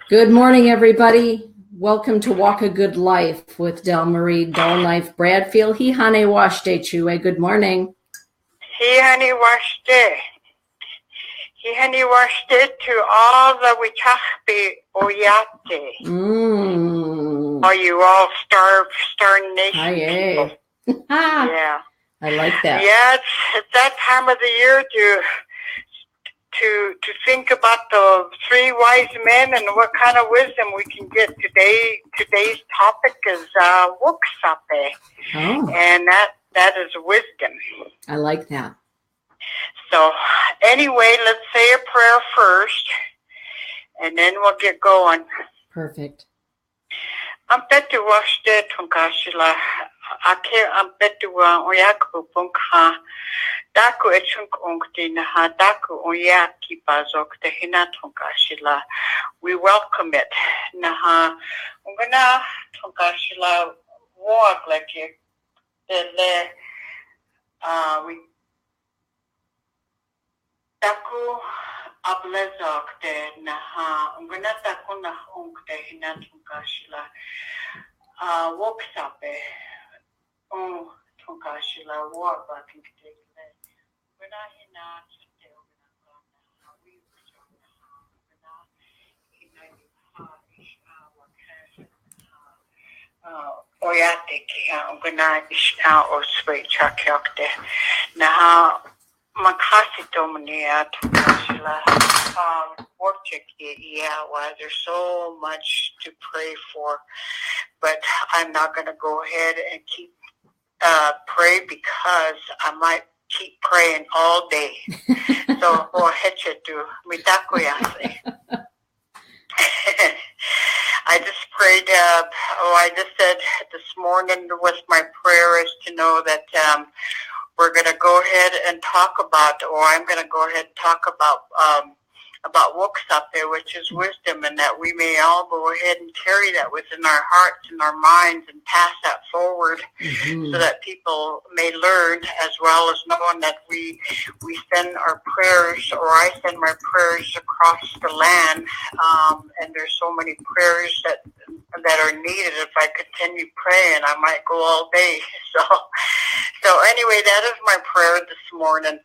Good morning, everybody. Welcome to Walk a Good Life with Dellmarie Dullknife Bradfield. He hane washte chue. Good morning. He honey washte. He honey washte to all the wichachbe oyate. Are you all star nation people? Yeah. I like that. Yeah, it's that time of the year to think about the three wise men and what kind of wisdom we can get. Today's topic is Woksape. Oh. And that is wisdom. I like that. So anyway, let's say a prayer first, and then we'll get going. Perfect. Ampetu washte tunkashila. Ake ampetu wa oyaku punkha. Daku echunk onkti naha daku oyaki bazok te hina tunkashila. We welcome it. Naha ungana tunkashila walk like you. We Taku ablezok te naha ungana taku na onkte hina tunkashila. Woksape. Oh, tunkashila walk back in the when I hina still oyate ki ungana ishna oswe chakyakte naha makasito mnia tunkashila yeah, there's so much to pray for, but I'm not going to go ahead and keep pray because I might keep praying all day. So go ahead to mitakuyase. I just prayed. I just said this morning with my prayer is to know that we're going to go ahead and talk about, or I'm going to go ahead and talk about Woksape, which is wisdom, and that we may all go ahead and carry that within our hearts and our minds and pass that forward so that people may learn, as well as knowing that we send our prayers, or I send my prayers across the land, and there's so many prayers that are needed. If I continue praying, I might go all day. So anyway, that is my prayer this morning.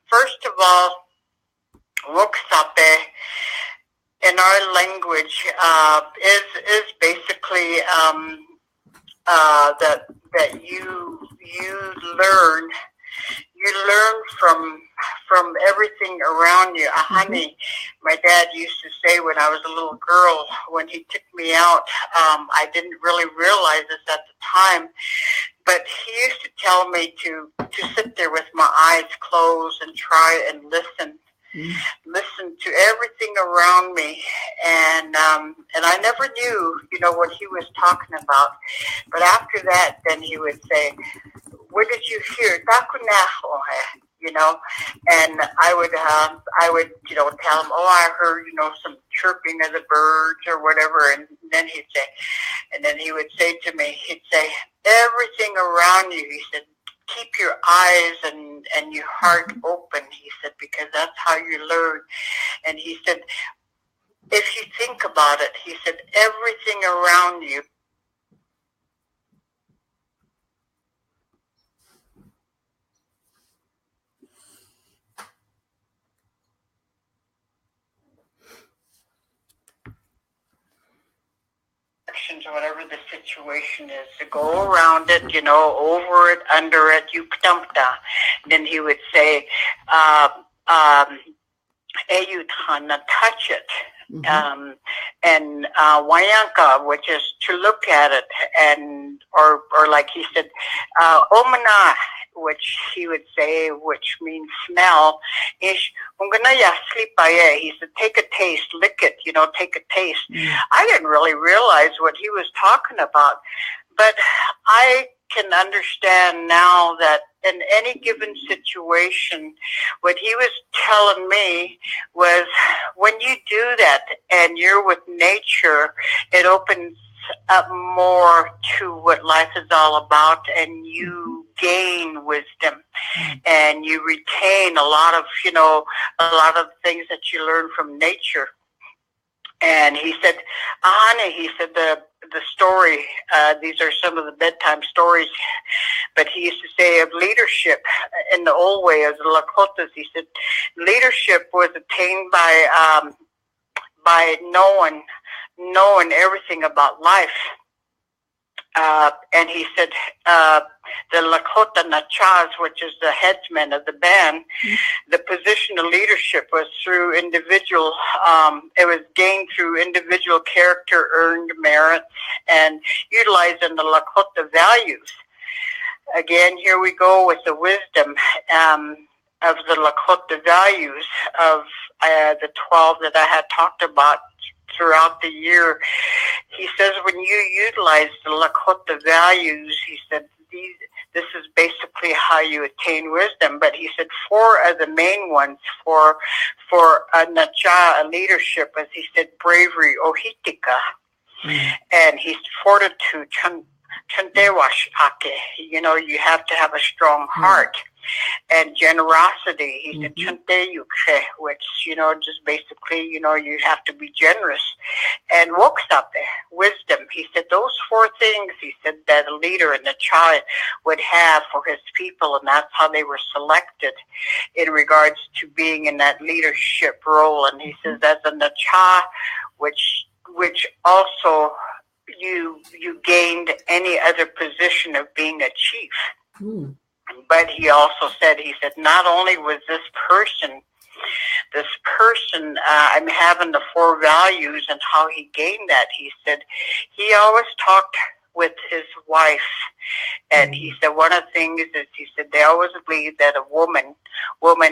First of all, Woksape in our language is basically that you learn from everything around you. Ahani, my dad used to say when I was a little girl, when he took me out, I didn't really realize this at the time, but he used to tell me to sit there with my eyes closed and try and listen to everything around me, and I never knew, what he was talking about. But after that, then he would say, "What did you hear?" And I would tell him, "Oh, I heard, some chirping of the birds or whatever." And then he would say to me, he'd say, "Everything around you," he said, "keep your eyes and your heart open," he said, "because that's how you learn." And he said, if you think about it, he said, everything around you or whatever the situation is, to go around it, over it, under it, you ktamta. Then he would say, Eyutana, touch it. And wayanka, which is to look at it, and or like he said, omana, which he would say, which means smell. Ish unganaya slipaye. He said, take a taste, lick it, take a taste. I didn't really realize what he was talking about, but I can understand now that in any given situation, what he was telling me was, when you do that and you're with nature, it opens up more to what life is all about, and you gain wisdom and you retain a lot of things that you learn from nature. And he said, honey, he said, the story, these are some of the bedtime stories, but he used to say of leadership in the old way as the Lakotas. He said leadership was attained by knowing everything about life. And he said the Lakota Nachas, which is the headsman of the band, the position of leadership was through individual, it was gained through individual character, earned merit, and utilizing the Lakota values. Again, here we go with the wisdom of the Lakota values of the 12 that I had talked about throughout the year. He says when you utilize the Lakota values, he said this is basically how you attain wisdom. But he said 4 of the main ones for a Nacha, a leadership, as he said, bravery, ohitika, and he's fortitude, chantewash ake. You know, you have to have a strong heart. And generosity, he said, chanteyukhe, which, you know, just basically, you know, you have to be generous. And Woksape, wisdom, he said, those 4 things, he said, that a leader and a child would have for his people, and that's how they were selected in regards to being in that leadership role. And he says, as a Nacha, which also you gained any other position of being a chief. But he also said, he said, not only was this person, I'm having the 4 values and how he gained that. He said, he always talked with his wife. And he said, one of the things is, he said, they always believed that a woman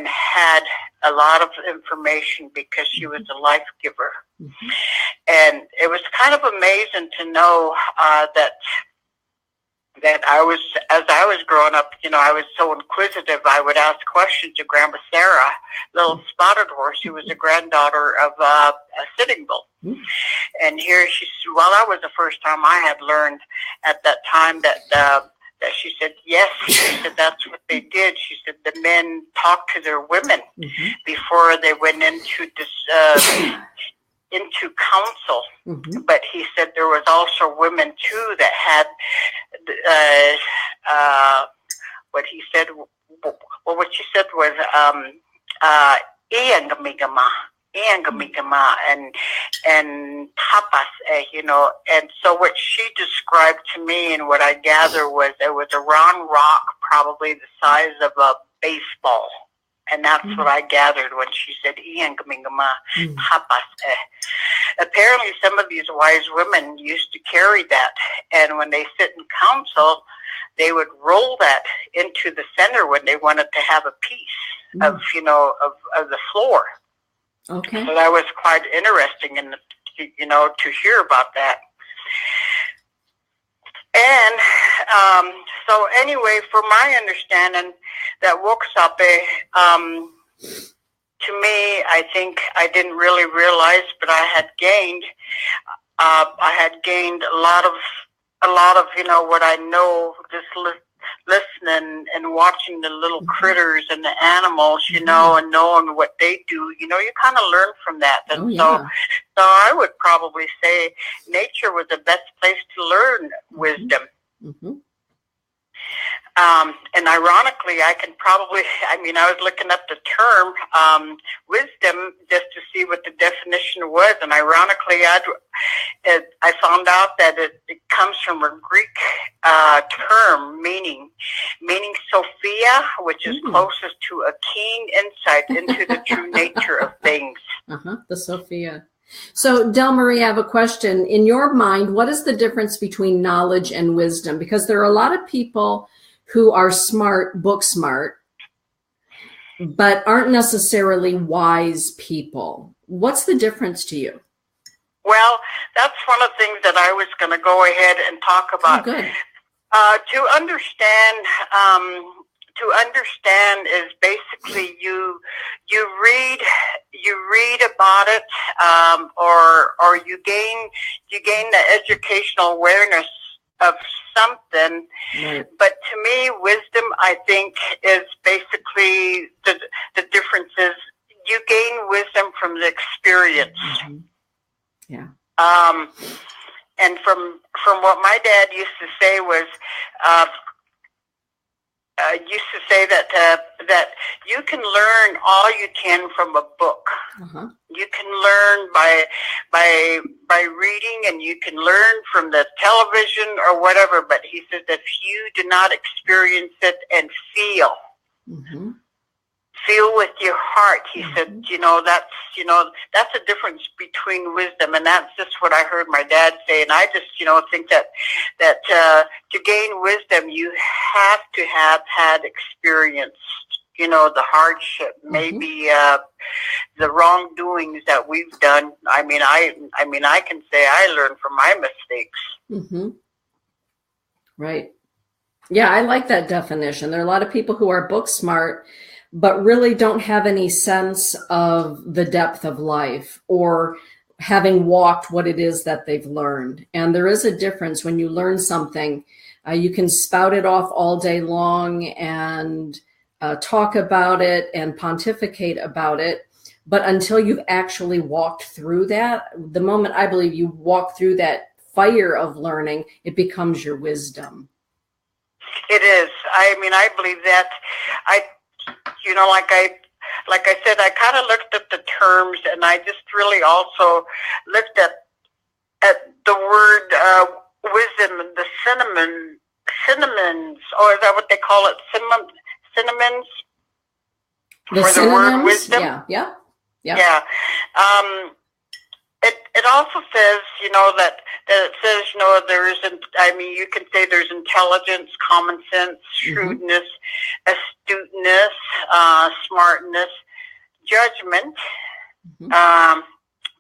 had a lot of information because she was a life giver. And it was kind of amazing to know that as I was growing up, you know, I was so inquisitive. I would ask questions to Grandma Sarah, little spotted horse, who was the granddaughter of a Sitting Bull. And here she, well, that was the first time I had learned at that time that she said, yes, she said that's what they did. She said the men talked to their women before they went into this, into council. But he said there was also women too that had what he said, well, what she said was Iangamigama and tapas, you know. And so what she described to me and what I gather was it was a round rock, probably the size of a baseball. And that's what I gathered when she said Iangamigama tapas. Apparently some of these wise women used to carry that, and when they sit in council, they would roll that into the center when they wanted to have a piece of, you know, of the floor. Okay. So that was quite interesting, and you know, to hear about that. And so anyway, from my understanding, that Woksape, to me, I think I didn't really realize, but I had gained a lot of, you know, what I know, just listening and watching the little critters and the animals, you know, and knowing what they do, you know, you kind of learn from that. And so I would probably say nature was the best place to learn wisdom. And ironically, I was looking up the term wisdom just to see what the definition was. And ironically, I found out that it comes from a Greek term meaning Sophia, which is closest to a keen insight into the true nature of things. The Sophia. So, Dellmarie, I have a question. In your mind, what is the difference between knowledge and wisdom? Because there are a lot of people who are smart, book smart, but aren't necessarily wise people. What's the difference to you? Well, that's one of the things that I was going to go ahead and talk about. Oh, good. To understand is basically you read about it, or you gain the educational awareness of something. But to me, wisdom, I think, is basically the difference is you gain wisdom from the experience. Yeah. And from what my dad used to say was, that you can learn all you can from a book. Uh-huh. You can learn by reading, and you can learn from the television or whatever. But he says if you do not experience it and feel. Mm-hmm. Feel with your heart, he said, that's the difference between wisdom. And that's just what I heard my dad say. And I just, think that to gain wisdom, you have to have had experience, the hardship, maybe the wrongdoings that we've done. I mean, I can say I learned from my mistakes. Mm-hmm. Right. Yeah, I like that definition. There are a lot of people who are book smart, but really don't have any sense of the depth of life or having walked what it is that they've learned. And there is a difference when you learn something. You can spout it off all day long and talk about it and pontificate about it. But until you've actually walked through that, the moment I believe you walk through that fire of learning, it becomes your wisdom. It is. I believe that. Like I said, I kind of looked at the terms, and I just really also looked at the word wisdom, the synonyms, or is that what they call it? Synonyms for the word wisdom. Yeah. Yeah. It also says, that it says, there isn't, you can say there's intelligence, common sense, shrewdness, astuteness, smartness, judgment,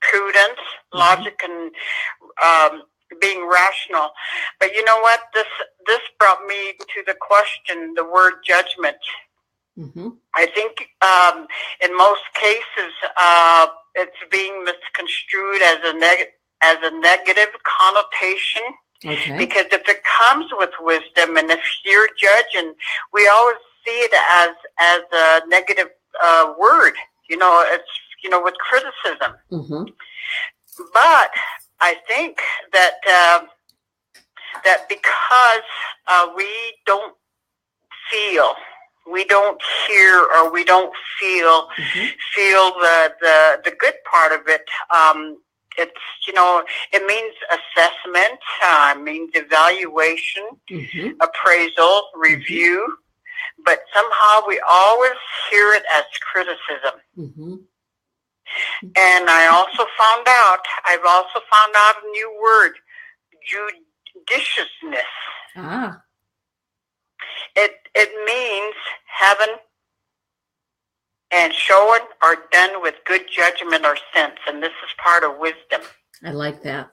prudence, logic, and being rational. But you know what? This brought me to the question, the word judgment. Mm-hmm. I think in most cases, it's being misconstrued as a negative connotation. Okay. Because if it comes with wisdom, and if you're judging, we always see it as a negative word. It's with criticism. Mm-hmm. But I think that because we don't feel. We don't hear, or we don't feel the good part of it. It's it means assessment, means evaluation, appraisal, review, but somehow we always hear it as criticism. And I've also found out a new word, judiciousness. Ah. It means having and showing or done with good judgment or sense, and this is part of wisdom. I like that.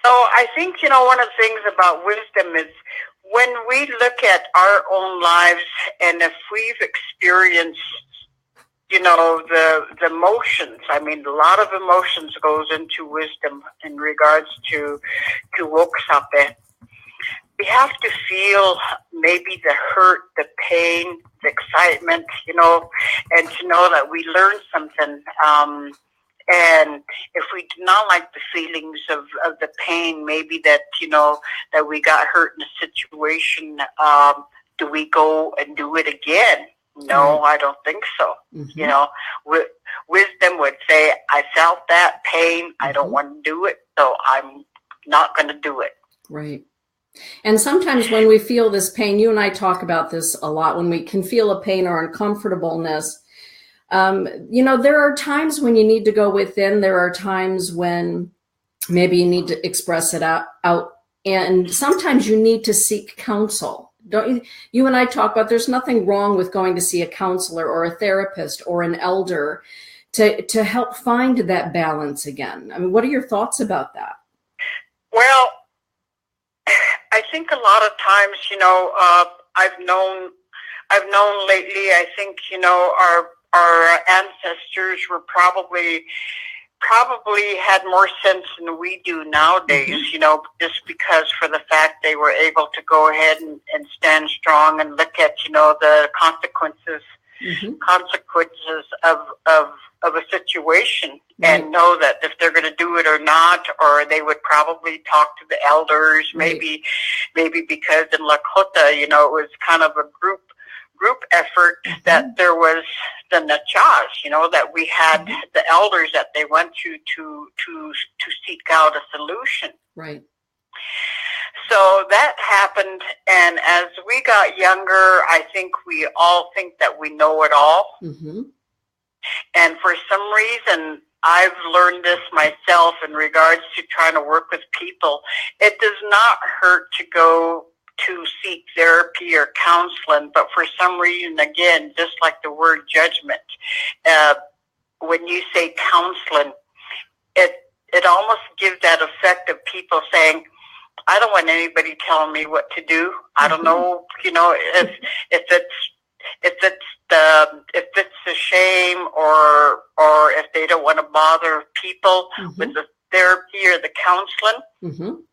So I think, one of the things about wisdom is when we look at our own lives, and if we've experienced, the emotions, a lot of emotions goes into wisdom in regards to Woksape. We have to feel maybe the hurt, the pain, the excitement, and to know that we learned something. And if we do not like the feelings of the pain, maybe that, that we got hurt in a situation, do we go and do it again? No, I don't think so. Wisdom would say, I felt that pain. I don't want to do it, so I'm not going to do it. Right. And sometimes when we feel this pain, you and I talk about this a lot, when we can feel a pain or uncomfortableness, there are times when you need to go within. There are times when maybe you need to express it out. And sometimes you need to seek counsel. Don't you? You and I talk about there's nothing wrong with going to see a counselor or a therapist or an elder to help find that balance again. What are your thoughts about that? Well, I think a lot of times, I've known lately, I think, our ancestors were probably had more sense than we do nowadays, just because for the fact they were able to go ahead and stand strong and look at, the consequences consequences of a situation, and know that if they're going to do it or not, or they would probably talk to the elders, maybe because in Lakota, it was kind of a group effort, that there was the nachas, that we had the elders that they went to seek out a solution. Right. So that happened, and as we got younger, I think we all think that we know it all. And for some reason, I've learned this myself in regards to trying to work with people. It does not hurt to go to seek therapy or counseling, but for some reason, again, just like the word judgment, when you say counseling, it almost gives that effect of people saying, I don't want anybody telling me what to do. I don't know, if it's a shame, or if they don't want to bother people with the therapy or the counseling.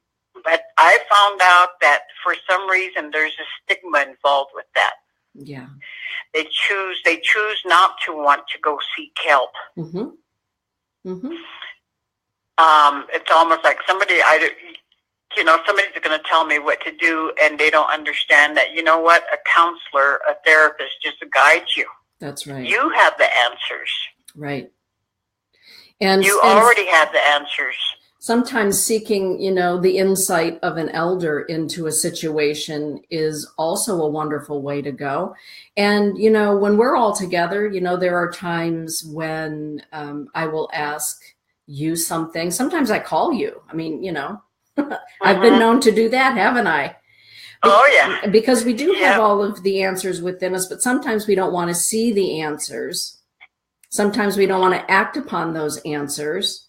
But I found out that for some reason there's a stigma involved with that. Yeah. They choose not to want to go seek help. It's almost like somebody's going to tell me what to do, and they don't understand that, a counselor, a therapist just guides you. That's right. You have the answers. Right. And you already have the answers. Sometimes seeking, the insight of an elder into a situation is also a wonderful way to go. And, when we're all together, there are times when I will ask you something. Sometimes I call you. I mean, I've been known to do that, haven't I? Oh, yeah. Because we do have all of the answers within us, but sometimes we don't want to see the answers. Sometimes we don't want to act upon those answers.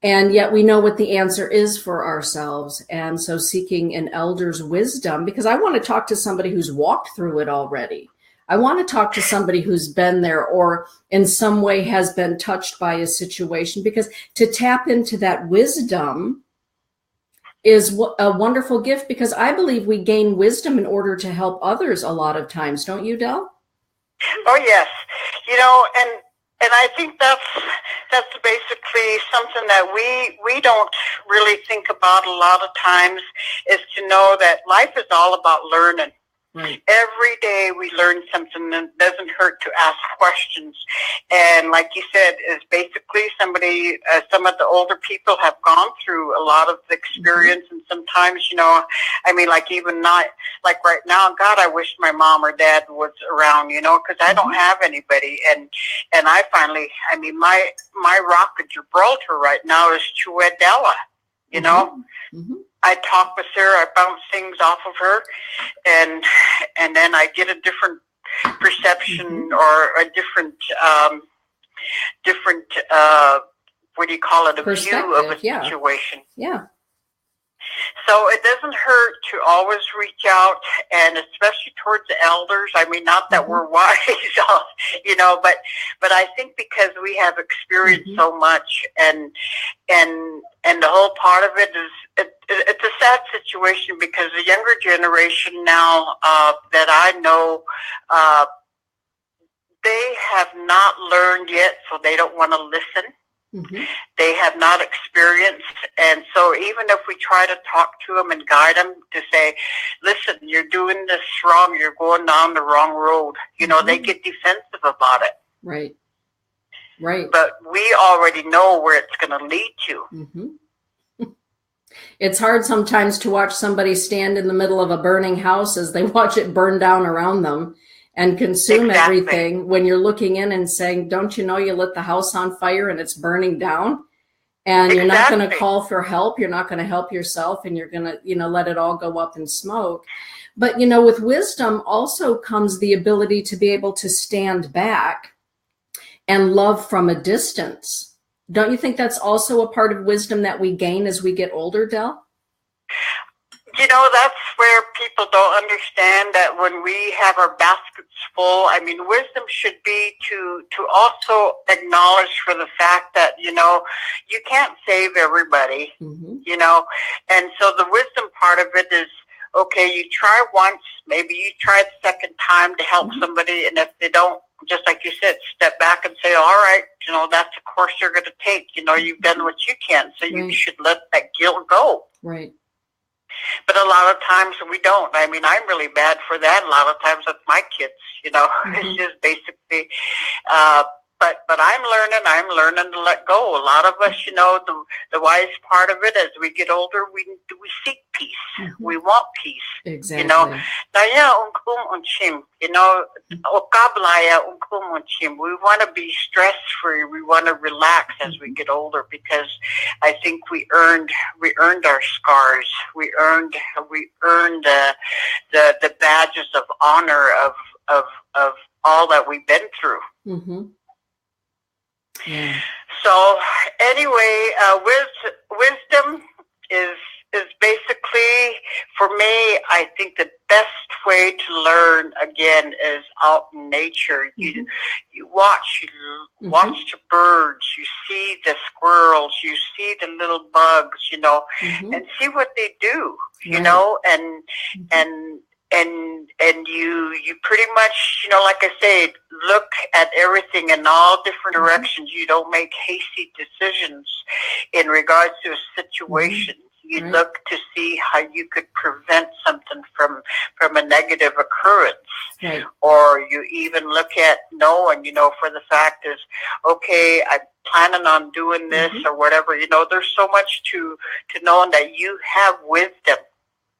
And yet we know what the answer is for ourselves. And so seeking an elder's wisdom, because I want to talk to somebody who's walked through it already. I want to talk to somebody who's been there or in some way has been touched by a situation, because to tap into that wisdom is a wonderful gift, because I believe we gain wisdom in order to help others a lot of times. Don't you, Del? Oh, yes. And I think that's basically something that we don't really think about a lot of times, is to know that life is all about learning. Right. Every day we learn something, that doesn't hurt to ask questions. And like you said, is basically some of the older people have gone through a lot of the experience. And sometimes, like even not, like right now, God, I wish my mom or dad was around, because I don't have anybody. And I finally, my rock of Gibraltar right now is Chuedella, I talk with her, I bounce things off of her, and then I get a different perception or a different what do you call it, a view of a situation. Yeah. So it doesn't hurt to always reach out, and especially towards the elders. Not that we're wise, but I think because we have experienced so much, and the whole part of it is it's a sad situation, because the younger generation now that I know, they have not learned yet, so they don't want to listen. They have not experienced, and so even if we try to talk to them and guide them to say, listen, you're doing this wrong, you're going down the wrong road, they get defensive about it. Right. But we already know where it's going to lead to. It's hard sometimes to watch somebody stand in the middle of a burning house as they watch it burn down around them and consume everything, when you're looking in and saying, don't you know you lit the house on fire and it's burning down? And you're not going to call for help. You're not going to help yourself, and you're going to, let it all go up in smoke. But, with wisdom also comes the ability to be able to stand back and love from a distance. Don't you think that's also a part of wisdom that we gain as we get older, Del? That's where people don't understand that when we have our baskets full, wisdom should be to also acknowledge for the fact that, you can't save everybody, and so the wisdom part of it is okay, you try once, maybe you try the second time to help somebody, and if they don't, just like you said, step back and say, all right, that's the course you're going to take. You've done what you can, so you should let that guilt go. Right. But a lot of times we don't. I mean, I'm really bad for that. A lot of times with my kids, it's just basically, but I'm learning to let go. A lot of us, the wise part of it, as we get older, we seek peace. We want peace. Exactly. We want to be stress free. We want to relax as we get older, because I think we earned our scars. We earned the badges of honor of all that we've been through. Mm-hmm. Yeah. So anyway, wisdom is basically, for me, I think the best way to learn again is out in nature. You watch the birds, you see the squirrels, you see the little bugs, and see what they do, and you pretty much, like I say, look at everything in all different directions. You don't make hasty decisions in regards to a situation. You look to see how you could prevent something from a negative occurrence. Or you even look at knowing, for the fact is, okay, I'm planning on doing this or whatever. There's so much to knowing that you have wisdom.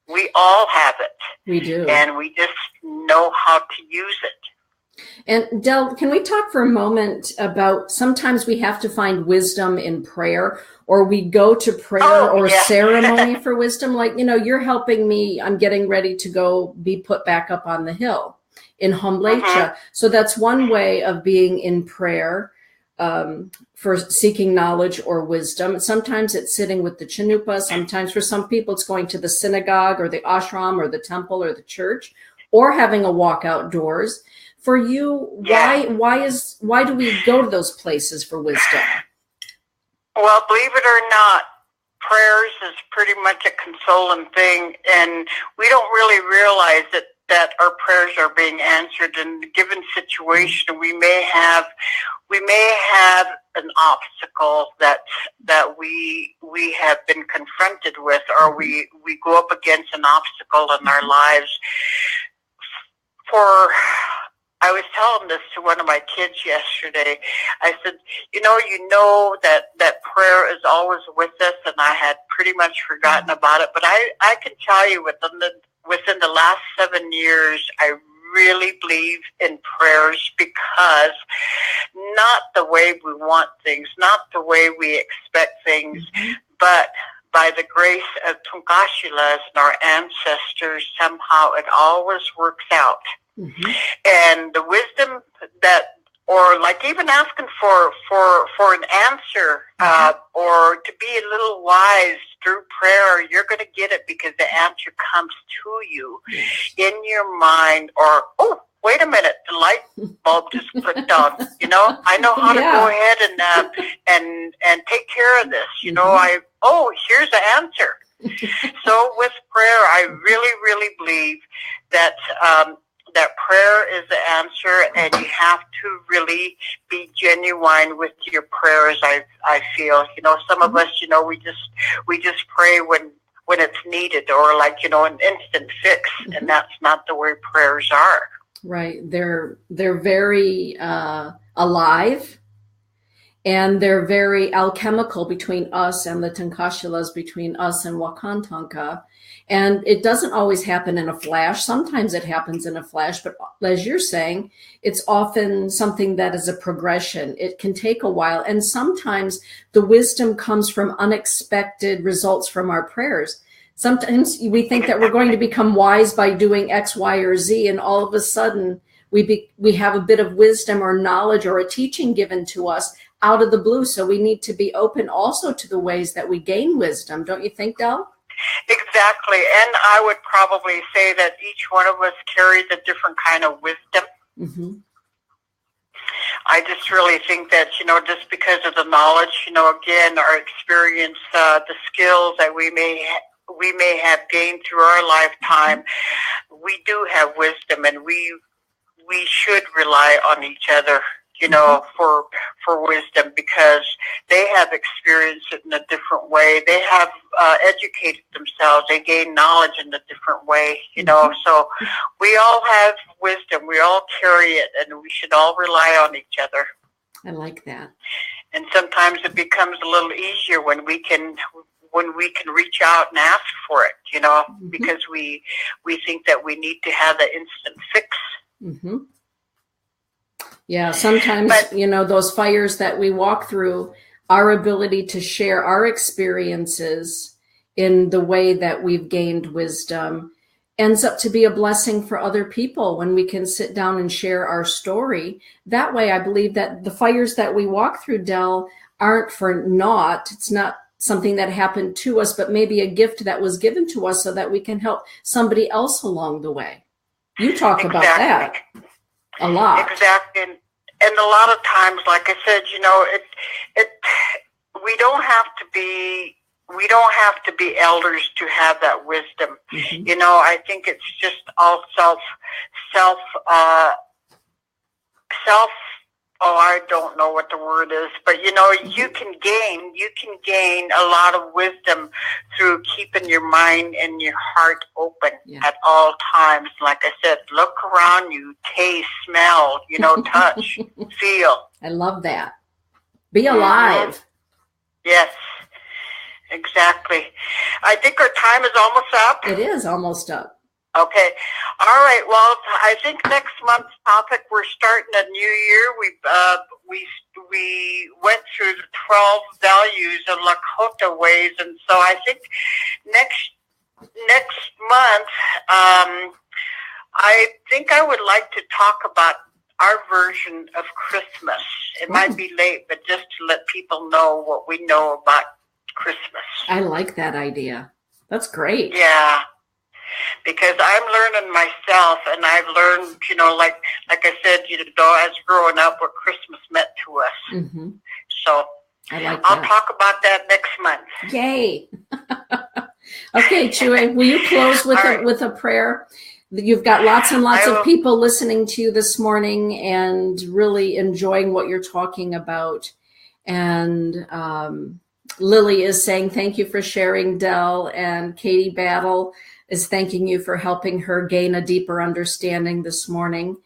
We all have it. We do. And we just know how to use it. And Del, can we talk for a moment about sometimes we have to find wisdom in prayer, or we go to prayer or ceremony for wisdom? Like, you're helping me. I'm getting ready to go be put back up on the hill in Homlecha. So that's one way of being in prayer for seeking knowledge or wisdom. Sometimes it's sitting with the Chanupa. Sometimes for some people, it's going to the synagogue or the ashram or the temple or the church, or having a walk outdoors. For you, why do we go to those places for wisdom? Well, believe it or not, prayers is pretty much a consoling thing, and we don't really realize that our prayers are being answered. In a given situation, we may have an obstacle that we have been confronted with, or we go up against an obstacle in our lives. I was telling this to one of my kids yesterday. I said, that prayer is always with us, and I had pretty much forgotten about it. But I can tell you within the last 7 years, I really believe in prayers, because not the way we want things, not the way we expect things, but by the grace of Tunkashilas and our ancestors, somehow it always works out. And the wisdom or like even asking for an answer, or to be a little wise through prayer, you're going to get it, because the answer comes to you in your mind. Or, oh, wait a minute, the light bulb just clicked on. I know how to go ahead and take care of this. Here's the answer. So with prayer, I really, really believe that that prayer is the answer, and you have to really be genuine with your prayers. I feel, some of us, we just pray when it's needed, or like, an instant fix, and that's not the way prayers are. Right. They're very alive, and they're very alchemical between us and the Tankashilas, between us and Wakantanka. And it doesn't always happen in a flash. Sometimes it happens in a flash, but as you're saying, it's often something that is a progression. It can take a while. And sometimes the wisdom comes from unexpected results from our prayers. Sometimes we think that we're going to become wise by doing X, Y, or Z, and all of a sudden we have a bit of wisdom or knowledge or a teaching given to us out of the blue. So we need to be open also to the ways that we gain wisdom. Don't you think, Del? Exactly. And I would probably say that each one of us carries a different kind of wisdom. I just really think that, just because of the knowledge, again, our experience, the skills that we may we may have gained through our lifetime, we do have wisdom, and we should rely on each other, for wisdom, because they have experienced it in a different way. They have educated themselves. They gain knowledge in a different way, So we all have wisdom. We all carry it, and we should all rely on each other. I like that. And sometimes it becomes a little easier when we can reach out and ask for it, because we think that we need to have the instant fix. Mm-hmm. Yeah, sometimes, those fires that we walk through, our ability to share our experiences in the way that we've gained wisdom ends up to be a blessing for other people when we can sit down and share our story. That way, I believe that the fires that we walk through, Dell, aren't for naught. It's not something that happened to us, but maybe a gift that was given to us so that we can help somebody else along the way. You talk about that a lot. Exactly. And a lot of times, like I said, we don't have to be elders to have that wisdom. Mm-hmm. I think it's just all self, I don't know what the word is, but you can gain a lot of wisdom through keeping your mind and your heart open at all times. Like I said, look around you, taste, smell, touch, feel. I love that. Be alive. Mm-hmm. Yes, exactly. I think our time is almost up. It is almost up. Okay. All right. Well, I think next month's topic, we're starting a new year. We went through the 12 values of Lakota ways, and so I think next month, I think I would like to talk about our version of Christmas. It might be late, but just to let people know what we know about Christmas. I like that idea. That's great. Yeah. Because I'm learning myself, and I've learned, like I said, as growing up, what Christmas meant to us. Mm-hmm. So I'll talk about that next month. Yay! Okay, Chewy, will you close with a prayer? You've got lots and lots of people listening to you this morning and really enjoying what you're talking about. And Lily is saying thank you for sharing, Dell, and Katie Battle is thanking you for helping her gain a deeper understanding this morning.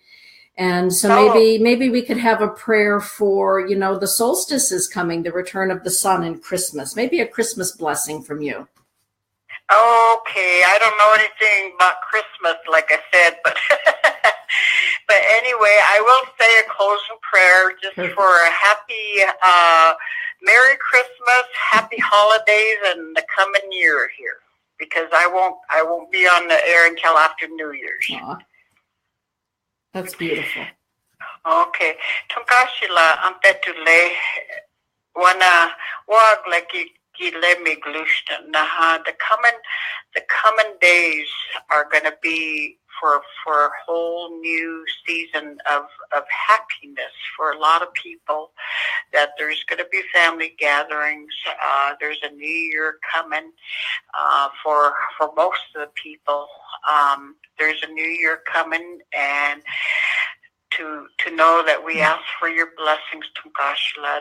And so maybe we could have a prayer for, the solstice is coming, the return of the sun, and Christmas. Maybe a Christmas blessing from you. Okay, I don't know anything about Christmas, like I said, but but anyway, I will say a closing prayer just for a happy Merry Christmas, happy holidays, and the coming year here. Because I won't be on the air until after New Year's. Aww. That's beautiful. Okay. Tunkashila ampetule wana wag like me glushta. Naha. The coming days are gonna be for a whole new season of happiness for a lot of people, that there's going to be family gatherings. There's a new year coming for most of the people. There's a new year coming, and to know that we ask for your blessings, Tunkashla,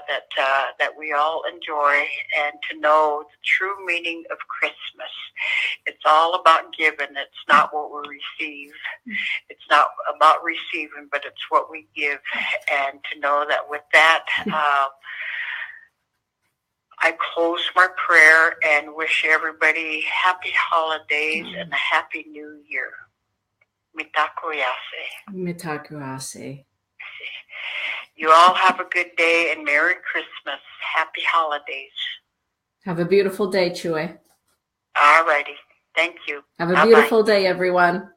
that we all enjoy, and to know the true meaning of Christmas. It's all about giving. It's not what we receive. It's not about receiving, but it's what we give. And to know that with that, I close my prayer and wish everybody happy holidays and a happy new year. Mitakoyase. Mitakoyase. You all have a good day and Merry Christmas. Happy holidays. Have a beautiful day, Chewy. All righty. Thank you. Have a beautiful day, everyone.